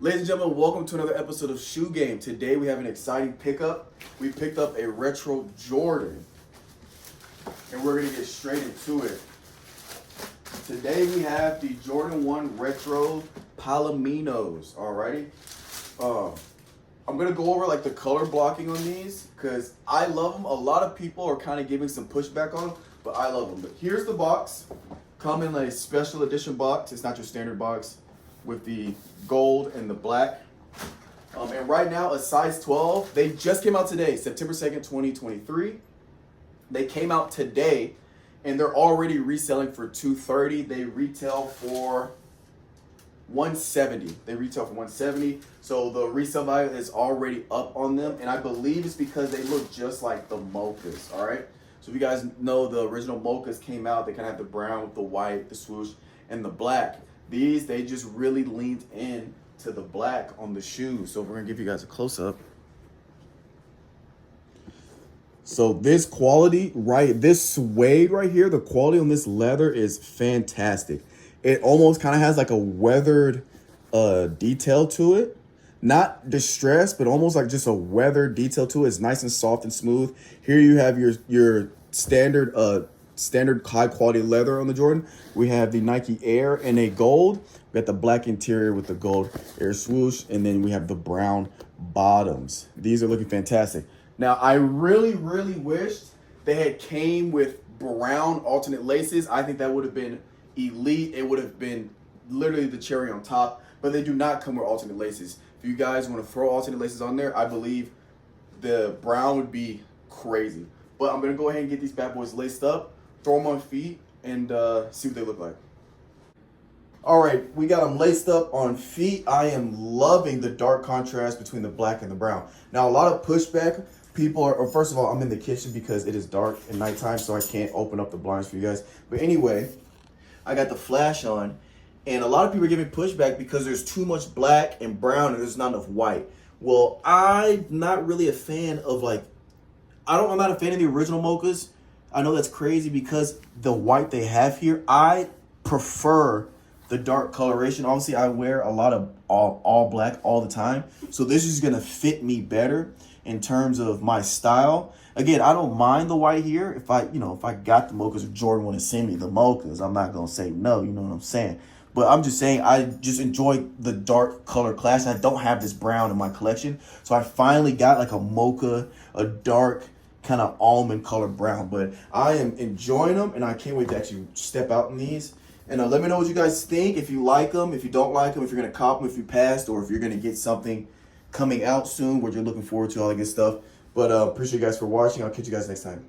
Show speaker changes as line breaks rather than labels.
Ladies and gentlemen, welcome to another episode of Shoe Game. Today we have an exciting pickup. We picked up a retro Jordan, and we're gonna get straight into it. Today we have the Jordan 1 Retro Palominos. Alrighty. I'm gonna go over like the color blocking on these because I love them. A lot of people are kind of giving some pushback on them, but I love them. But here's the box. Come in a special edition box. It's not your standard box with the gold and the black. And right now, a size 12. They just came out today, September 2nd, 2023. They came out today, and they're already reselling for $230. They retail for $170. They retail for $170. So the resale value is already up on them, and I believe it's because they look just like the mochas. All right. So if you guys know, the original mochas came out. They kind of have the brown with the white, the swoosh, and the black. These, they just really leaned in to the black on the shoes. So we're gonna give you guys a close-up. So this quality, this suede right here, the quality on this leather is fantastic. It almost kind of has like a weathered detail to it. Not distressed, but almost like just a weathered detail to it. It's nice and soft and smooth. Here you have your standard high quality leather on the Jordan. We have the Nike Air in a gold. We got the black interior with the gold Air swoosh, and then we have the brown bottoms. These are looking fantastic. Now, I really, really wished they had came with brown alternate laces. I think that would have been elite. It would have been literally the cherry on top, but they do not come with alternate laces. If you guys want to throw alternate laces on there, I believe the brown would be crazy. But I'm going to go ahead and get these bad boys laced up, throw them on feet, and see what they look like. All right, we got them laced up on feet. I am loving the dark contrast between the black and the brown. Now, a lot of pushback. People are, first of all, I'm in the kitchen because it is dark at nighttime, so I can't open up the blinds for you guys. But anyway, I got the flash on, and a lot of people are giving pushback because there's too much black and brown and there's not enough white. Well, I'm not really a fan of I'm not a fan of the original mochas. I know that's crazy because the white they have here, I prefer the dark coloration. Obviously, I wear a lot of all black all the time, so this is gonna fit me better in terms of my style. Again, I don't mind the white here. If I got the mochas or Jordan want to send me the mochas, I'm not gonna say no. You know what I'm saying? But I'm just saying I just enjoy the dark color class. I don't have this brown in my collection, so I finally got like a mocha, a dark kind of almond color brown. But I am enjoying them, and I can't wait to actually step out in these. And let me know what you guys think. If you like them, if you don't like them, if you're gonna cop them, if you passed, or if you're gonna get something coming out soon, what you're looking forward to, all that good stuff. But appreciate you guys for watching. I'll catch you guys next time.